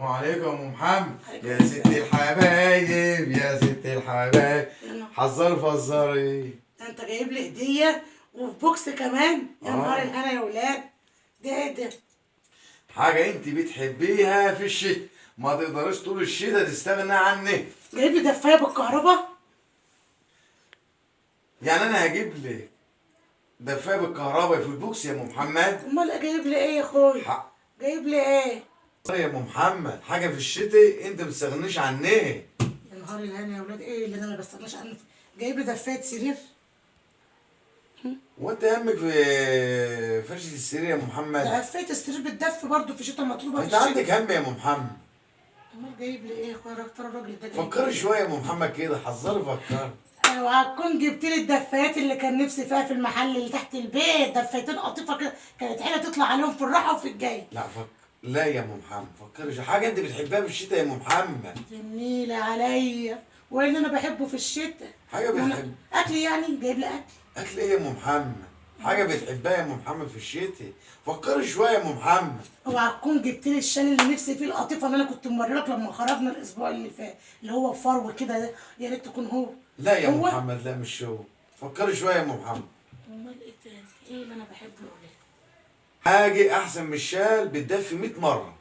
السلام عليكم يا ام محمد. يا ست الحبايب يا ست الحبايب، حذري فزري. ده انت جايب لي هديه وفي بوكس كمان. يا نهار الهنا يا ولاد. ده ايه ده؟ حاجه انت بتحبيها في الشتاء، ما تقدريش طول الشتاء تستغنى عنها. جايب لي دفايه بالكهرباء؟ يعني انا هجيب لك دفايه بالكهرباء في البوكس يا ام محمد؟ امال جايب لي ايه يا اخويا؟ جايب لي ايه يا ام محمد؟ حاجه في الشتاء انت ما تستغنيش عنها. يا نهار الهنا يا ولاد، ايه اللي انا ما بستغناش عنه؟ جايب لي دفايه سرير؟ وانت همك في فرشه السرير يا ام محمد؟ دفايه السرير بتدفي برضه في الشتاء، مطلوبه في انت الشتاء. عندك هم يا ام محمد؟ امال جايب لي ايه يا اخويا؟ ترى الراجل ده جايب فكري شويه يا ام محمد كده، حذري فكري. وهتكون جبت لي الدفايات اللي كان نفسي فيها في المحل اللي تحت البيت، دفايتين قطيفه كده كانت حلوه تطلع عليهم في الراحه وفي الجاي. لا يا ام محمد، فكري حاجه انت بتحبها في الشتاء يا ام محمد. النيلة عليا، وايه اللي انا بحبه في الشتاء؟ حاجه بتحب اكل يعني؟ جايب لي اكل؟ اكل ايه يا ام محمد؟ حاجه بتحبها يا ام محمد في الشتاء، فكري شويه يا ام محمد. اوعى تكون جبت لي الشال اللي نفسي فيه، القطيفه اللي انا كنت موريلك لما خرجنا الاسبوع اللي فات، اللي هو فرو كده ده، يا ريت تكون هو. لا يا ام محمد، لا مش هو. فكري شويه يا ام محمد. امال ايه تاني؟ ايه اللي انا بحبه؟ حاجه احسن من الشال بتدفي 100 مره.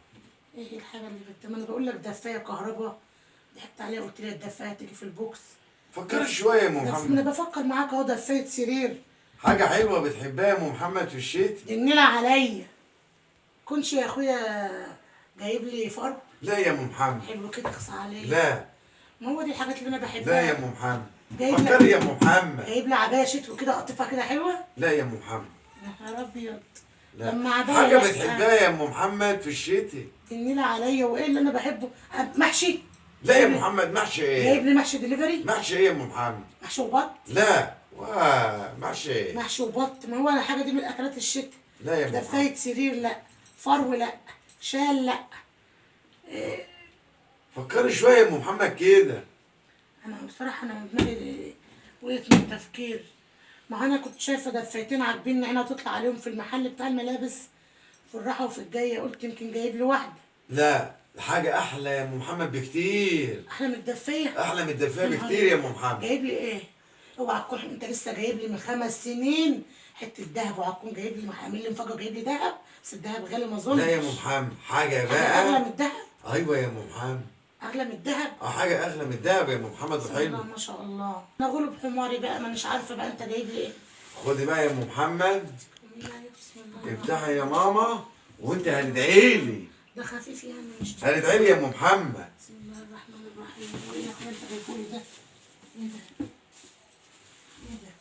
ايه الحاجه اللي ما انا بقول لك دفايه كهرباء، ضحكت عليها وقلت لي الدفايه هتيجي في البوكس. فكري شويه يا ام محمد. انا بفكر معاك اهو، دفايه سرير. حاجه حلوه بتحبها يا ام محمد في الشتاء. النيلة عليا. كنش يا اخويا جايب لي فرو؟ لا يا ام محمد. حلو كده، اخصى عليا. لا، ما هو دي الحاجات اللي انا بحبها. لا يا ام محمد. جايب فكري يا ام محمد. جايب لي عبايه شتوي كده قطيفه كده حلوه؟ لا يا ام محمد. يا نهار ابيض. لا. لما عبايه حاجه بتحبها يا ام محمد في الشتاء. النيلة عليا. وايه اللي انا بحبه؟ محشي؟ لا يا محمد، محشي ايه؟ جايب لي محشي دليفري؟ محشي ايه يا ام محمد؟ محشي وبط؟ لا، محشي ايه؟ محشي وبط، ما هو الحاجه دي من اكلات الشتاء. لا يا محمد. دفايه سرير لا، فرو لا، شال لا. إيه؟ فكري شويه يا ام محمد كده. انا بصراحه انا دماغي وقفت من التفكير. ما انا كنت شايفه دفايتين عاجبيني، انا تطلع عليهم في المحل بتاع الملابس في الراحه وفي الجايه، قلت يمكن جايب لي واحده. لا، حاجه احلى يا ام محمد بكتير. احلى من الدفايه؟ احلى من الدفايه بكتير يا ام محمد. جايب لي ايه؟ اوعى تكون انت لسه جايب لي من 5 سنين حته ذهب، اوعى تكون جايب لي عامل لي مفاجاه جايب لي ذهب، بس الذهب غالي ما اظنش. لا يا ام محمد، حاجه بقى اغلى من الذهب؟ ايوه يا ام محمد. اغلى من الذهب؟ حاجه اغلى من الذهب يا ام محمد وحلو. ما شاء الله. انا غلب حماري بقى، ما مش عارفه بقى انت جايب لي ايه. خدي بقى يا ام محمد، افتحي يا ماما وانت هتدعي لي. ده خفيف يعني مش هتدعي لي يا ام محمد. بسم الله الرحمن الرحيم. وايه يا اخويا انت جايبه لي ده؟ ايه ده؟ ايه ده؟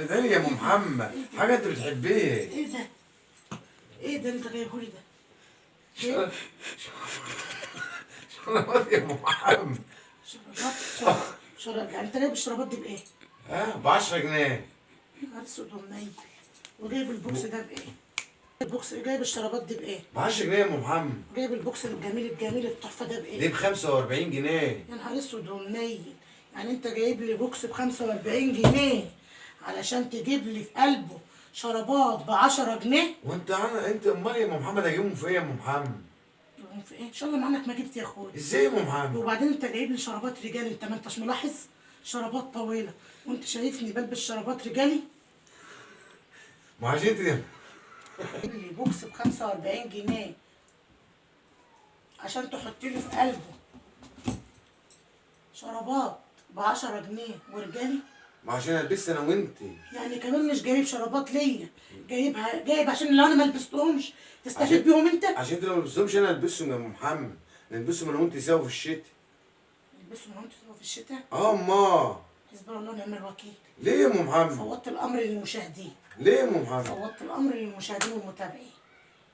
هتدعي لي يا ام محمد، حاجه انت بتحبيها. ايه ده؟ ايه ده اللي انت جايبه لي ده؟ شربات يا ام محمد. شربات يعني انت جايب الشربات دي بايه؟ ب 10 جنيه. نهار اسود ومنيل. وجايب البوكس ده بايه؟ البوكس جايب الشرابات دي بايه؟ ب 10 جنيه يا ام محمد. جايب البوكس الجميل التحفه ده بايه؟ دي ب 45 جنيه. يا نهار اسود ومنيل. يعني انت جايب لي بوكس ب 45 جنيه علشان تجيب لي في قلبه شرابات ب 10 جنيه؟ انت امال يا ام محمد هجيبهم في ايه يا ام محمد؟ في ايه؟ ان شاء الله ما عنك ما جبت يا اخويا. ازاي يا ام محمد؟ وبعدين انت جايب لي شرابات رجالي، انت ما انتش ملاحظ؟ شرابات طويله، وانت شايفني بلبس شرابات رجالي؟ ما عشان انت جايب لي بوكس ب 45 جنيه عشان تحط لي في قلبه شرابات ب 10 جنيه ورجالي؟ ما عشان البسها انا وانت. يعني كمان مش جايب شرابات ليا، جايب عشان لو انا ما لبستهمش تستفيد بيهم انت؟ عشان انت لو ما لبستهمش انا البسهم يا ام محمد، نلبسهم انا وانت سوا في الشتاء. نلبسهم انا وانت سوا في الشتاء؟ امال حسبنا الله ونعم الوكيل. ليه يا ام محمد؟ فوضت الامر للمشاهدين. ليه يا ام محمد؟ فوضت الامر للمشاهدين والمتابعين.